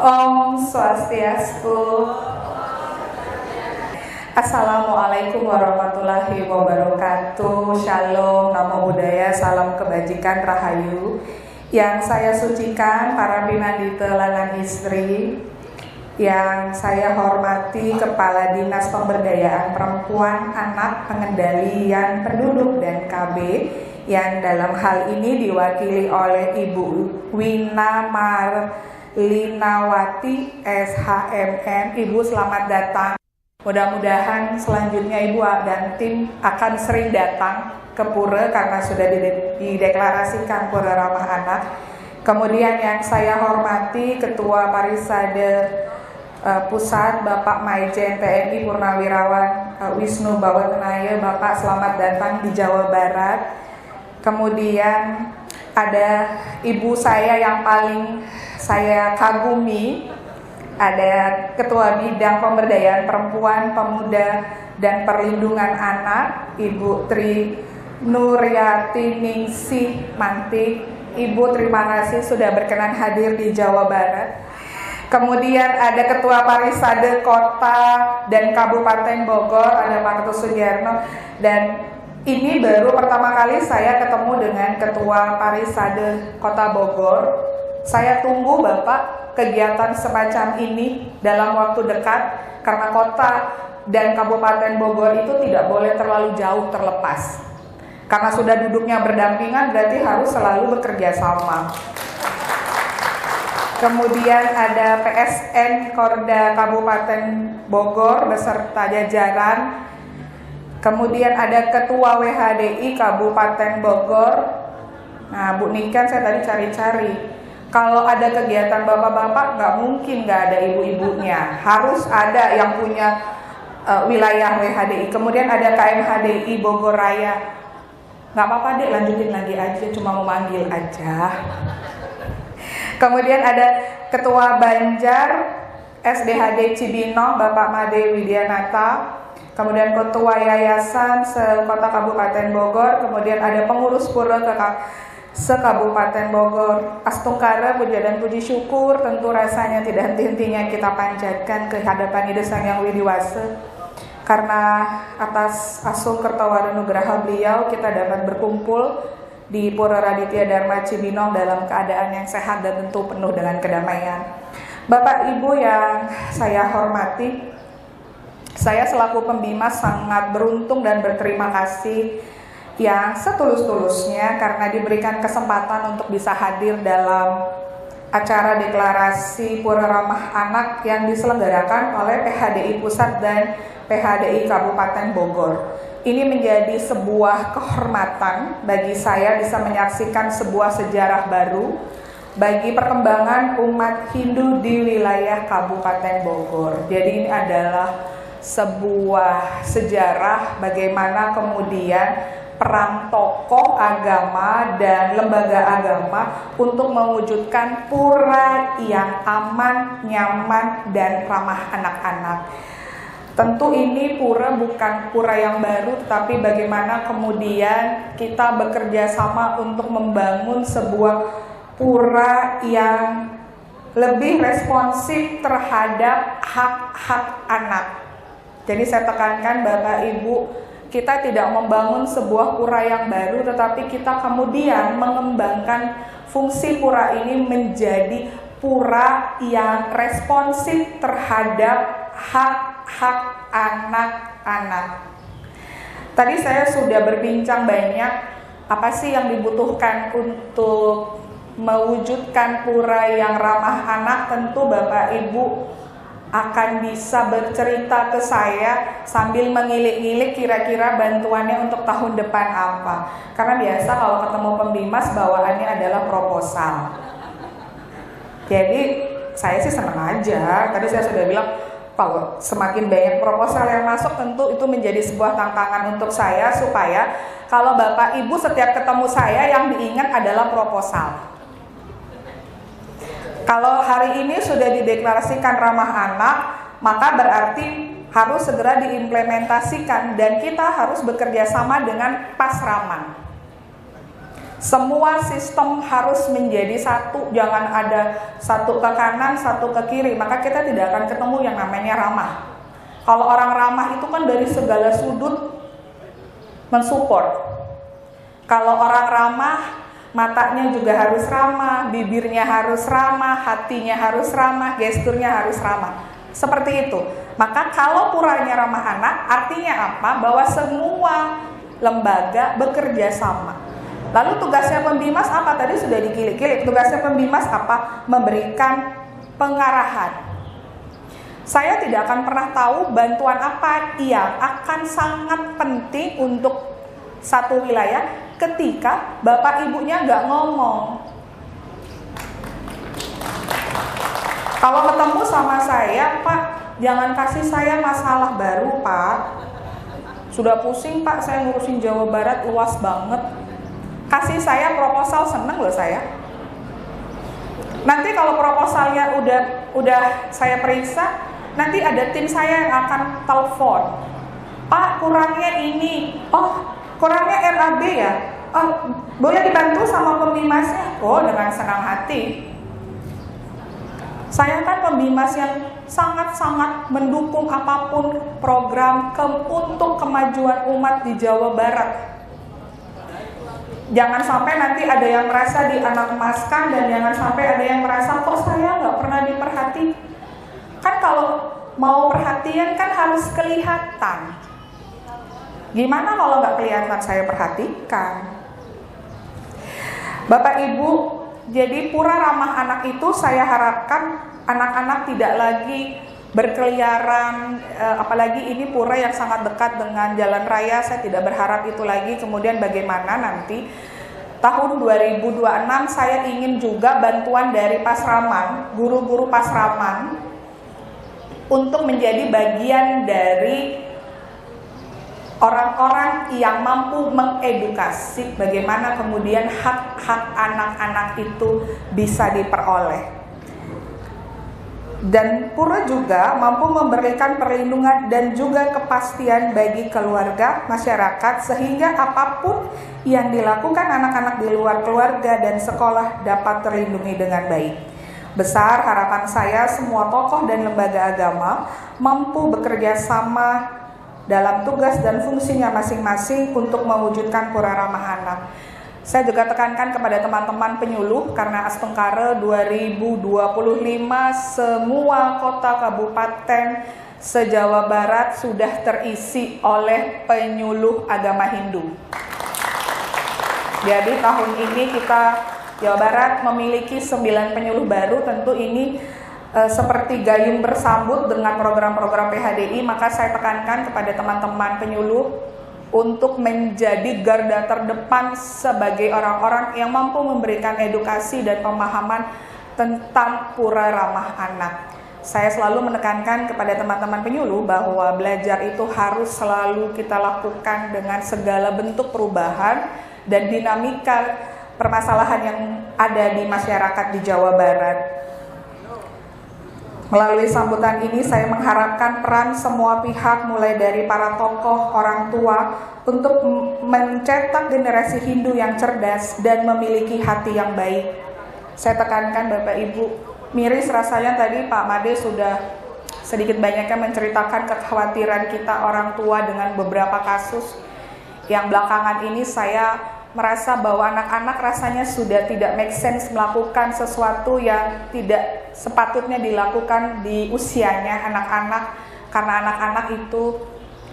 Om Swastiastu. Assalamualaikum warahmatullahi wabarakatuh. Shalom, namo buddhaya, salam kebajikan, rahayu. Yang saya sucikan para pinandita lanang istri, yang saya hormati Kepala Dinas Pemberdayaan Perempuan, Anak, Pengendalian Penduduk dan KB, yang dalam hal ini diwakili oleh Ibu Wina Marlinawati SHMM. Ibu selamat datang. Mudah-mudahan selanjutnya Ibu dan tim akan sering datang ke Pura karena sudah dideklarasikan Pura Ramah Anak. Kemudian yang saya hormati Ketua Parisade Pusat Bapak Maijen TNI Purnawirawan Wisnu Bawatenaya. Bapak selamat datang di Jawa Barat. Kemudian ada ibu saya yang paling saya kagumi, ada Ketua Bidang Pemberdayaan Perempuan, Pemuda, dan Perlindungan Anak, Ibu Tri Nuryati Ningsih Mantik. Ibu terima kasih sudah berkenan hadir di Jawa Barat. Kemudian ada Ketua Parisade Kota dan Kabupaten Bogor, ada Pak Ketu Sugiarno. Dan ini baru pertama kali saya ketemu dengan Ketua Parisade Kota Bogor. Saya tunggu Bapak kegiatan semacam ini dalam waktu dekat, karena kota dan Kabupaten Bogor itu tidak boleh terlalu jauh terlepas. Karena sudah duduknya berdampingan, berarti harus selalu bekerja sama. Kemudian ada PSN Korda Kabupaten Bogor beserta jajaran. Kemudian ada Ketua WHDI Kabupaten Bogor. Nah, Bu Niken saya tadi cari-cari. Kalau ada kegiatan bapak-bapak, nggak mungkin nggak ada ibu-ibunya. Harus ada yang punya wilayah WHDI. Kemudian ada KMHDI Bogor Raya. Nggak apa-apa dek, lanjutin lagi aja, cuma mau manggil aja. Kemudian ada Ketua Banjar SDHD Cibinong Bapak Made Widianata. Kemudian Ketua Yayasan Sekota Kabupaten Bogor. Kemudian ada pengurus Pura se-Kabupaten Bogor. Astungkara, puja dan puji syukur tentu rasanya tidak henti-hentinya kita panjatkan ke hadapan Ida Sang Yang Widiwasa, karena atas Asung Kertawanugraha beliau kita dapat berkumpul di Pura Raditya Dharma Cibinong dalam keadaan yang sehat dan tentu penuh dengan kedamaian. Bapak Ibu yang saya hormati, saya selaku pembimas sangat beruntung dan berterima kasih yang setulus-tulusnya karena diberikan kesempatan untuk bisa hadir dalam acara deklarasi Pura Ramah Anak yang diselenggarakan oleh PHDI Pusat dan PHDI Kabupaten Bogor. Ini menjadi sebuah kehormatan bagi saya bisa menyaksikan sebuah sejarah baru bagi perkembangan umat Hindu di wilayah Kabupaten Bogor. Jadi ini adalah sebuah sejarah bagaimana kemudian peran tokoh agama dan lembaga agama untuk mewujudkan pura yang aman, nyaman, dan ramah anak-anak. Tentu ini pura bukan pura yang baru, tetapi bagaimana kemudian kita bekerja sama untuk membangun sebuah pura yang lebih responsif terhadap hak-hak anak. Jadi saya tekankan Bapak Ibu, kita tidak membangun sebuah pura yang baru, tetapi kita kemudian mengembangkan fungsi pura ini menjadi pura yang responsif terhadap hak-hak anak-anak. Tadi saya sudah berbincang banyak apa sih yang dibutuhkan untuk mewujudkan pura yang ramah anak. Tentu Bapak Ibu akan bisa bercerita ke saya sambil mengilik-ngilik kira-kira bantuannya untuk tahun depan apa. Karena biasa kalau ketemu pembimas bawaannya adalah proposal. Jadi saya sih senang aja. Tadi saya sudah bilang kalau semakin banyak proposal yang masuk tentu itu menjadi sebuah tantangan untuk saya, supaya kalau Bapak Ibu setiap ketemu saya yang diingat adalah proposal. Kalau hari ini sudah dideklarasikan ramah anak, maka berarti harus segera diimplementasikan dan kita harus bekerja sama dengan Pasraman. Semua sistem harus menjadi satu, jangan ada satu ke kanan, satu ke kiri, maka kita tidak akan ketemu yang namanya ramah. Kalau orang ramah itu kan dari segala sudut mensupport. Kalau orang ramah, matanya juga harus ramah, bibirnya harus ramah, hatinya harus ramah, gesturnya harus ramah. Seperti itu. Maka kalau puranya ramah anak, artinya apa? Bahwa semua lembaga bekerja sama. Lalu tugasnya pembimas apa? Tadi sudah dikilik-kilik. Tugasnya pembimas apa? Memberikan pengarahan. Saya tidak akan pernah tahu bantuan apa yang akan sangat penting untuk satu wilayah ketika bapak ibunya nggak ngomong. Kalau ketemu sama saya, Pak, jangan kasih saya masalah baru, Pak. Sudah pusing, Pak, saya ngurusin Jawa Barat luas banget. Kasih saya proposal, seneng loh saya. Nanti kalau proposalnya udah saya periksa, nanti ada tim saya yang akan telepon. Pak, kurangnya ini. Oh, kurangnya RAB ya? Oh, boleh dibantu sama pembimasnya? Oh, dengan senang hati. Saya kan pembimas yang sangat-sangat mendukung apapun program untuk kemajuan umat di Jawa Barat. Jangan sampai nanti ada yang merasa dianak emaskan dan jangan sampai ada yang merasa kok saya nggak pernah diperhati. Kan kalau mau perhatian kan harus kelihatan. Gimana kalau nggak kelihatan saya perhatikan? Bapak Ibu, jadi pura ramah anak itu saya harapkan anak-anak tidak lagi berkeliaran, apalagi ini pura yang sangat dekat dengan jalan raya. Saya tidak berharap itu lagi. Kemudian bagaimana nanti tahun 2026 saya ingin juga bantuan dari Pasraman, guru-guru Pasraman untuk menjadi bagian dari orang-orang yang mampu mengedukasi bagaimana kemudian hak-hak anak-anak itu bisa diperoleh. Dan pura juga mampu memberikan perlindungan dan juga kepastian bagi keluarga, masyarakat, sehingga apapun yang dilakukan anak-anak di luar keluarga dan sekolah dapat terlindungi dengan baik. Besar harapan saya semua tokoh dan lembaga agama mampu bekerja sama dalam tugas dan fungsinya masing-masing untuk mewujudkan pura ramah anak. Saya juga tekankan kepada teman-teman penyuluh, karena Astengkare 2025 semua kota kabupaten se-Jawa Barat sudah terisi oleh penyuluh agama Hindu. Jadi tahun ini kita Jawa Barat memiliki 9 penyuluh baru. Tentu ini seperti gayung bersambut dengan program-program PHDI, maka saya tekankan kepada teman-teman penyuluh untuk menjadi garda terdepan sebagai orang-orang yang mampu memberikan edukasi dan pemahaman tentang pura ramah anak. Saya selalu menekankan kepada teman-teman penyuluh bahwa belajar itu harus selalu kita lakukan dengan segala bentuk perubahan dan dinamika permasalahan yang ada di masyarakat di Jawa Barat. Melalui sambutan ini saya mengharapkan peran semua pihak mulai dari para tokoh, orang tua untuk mencetak generasi Hindu yang cerdas dan memiliki hati yang baik. Saya tekankan Bapak Ibu, miris rasanya tadi Pak Made sudah sedikit banyaknya menceritakan kekhawatiran kita orang tua dengan beberapa kasus yang belakangan ini. Saya merasa bahwa anak-anak rasanya sudah tidak make sense melakukan sesuatu yang tidak sepatutnya dilakukan di usianya anak-anak, karena anak-anak itu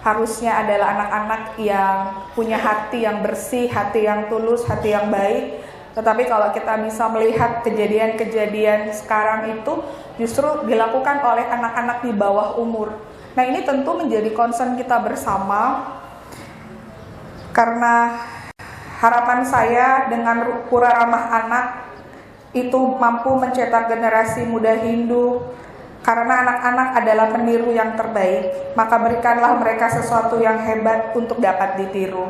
harusnya adalah anak-anak yang punya hati yang bersih, hati yang tulus, hati yang baik. Tetapi kalau kita bisa melihat kejadian-kejadian sekarang itu justru dilakukan oleh anak-anak di bawah umur. Nah, ini tentu menjadi concern kita bersama, karena harapan saya dengan pura ramah anak itu mampu mencetak generasi muda Hindu, karena anak-anak adalah peniru yang terbaik. Maka berikanlah mereka sesuatu yang hebat untuk dapat ditiru.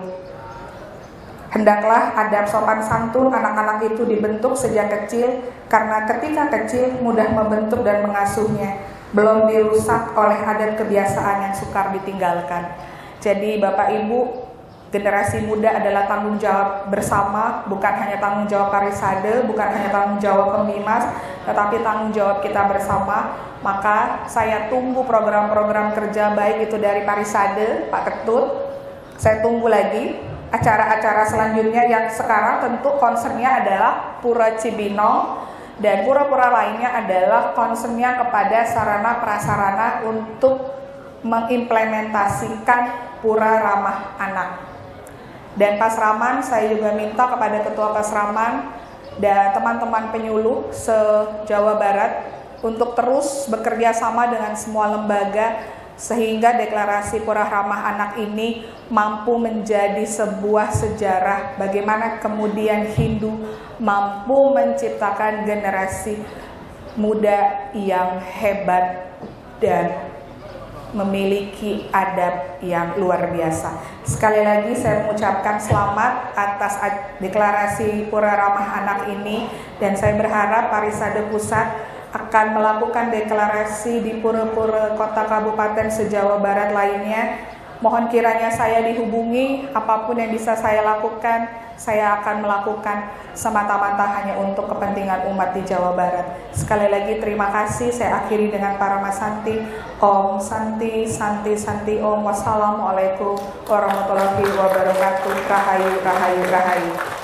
Hendaklah adab sopan santun anak-anak itu dibentuk sejak kecil, karena ketika kecil mudah membentuk dan mengasuhnya, belum dirusak oleh adat kebiasaan yang sukar ditinggalkan. Jadi Bapak Ibu, generasi muda adalah tanggung jawab bersama, bukan hanya tanggung jawab Parisade, bukan hanya tanggung jawab Pembimas, tetapi tanggung jawab kita bersama. Maka saya tunggu program-program kerja baik itu dari Parisade, Pak Ketut. Saya tunggu lagi acara-acara selanjutnya yang sekarang tentu concernnya adalah Pura Cibinong, dan pura-pura lainnya adalah concernnya kepada sarana prasarana untuk mengimplementasikan pura ramah anak. Dan Pasraman, saya juga minta kepada Ketua Pasraman dan teman-teman penyuluh se-Jawa Barat untuk terus bekerja sama dengan semua lembaga sehingga deklarasi pura ramah anak ini mampu menjadi sebuah sejarah bagaimana kemudian Hindu mampu menciptakan generasi muda yang hebat dan memiliki adab yang luar biasa. Sekali lagi saya mengucapkan selamat atas deklarasi pura ramah anak ini, dan saya berharap Parisade Pusat akan melakukan deklarasi di pura-pura kota kabupaten se-Jawa Barat lainnya. Mohon kiranya saya dihubungi, apapun yang bisa saya lakukan, saya akan melakukan semata-mata hanya untuk kepentingan umat di Jawa Barat. Sekali lagi terima kasih, saya akhiri dengan Paramasanti. Om Santi, Santi, Santi Om. Wassalamualaikum warahmatullahi wabarakatuh. Rahayu, Rahayu, Rahayu.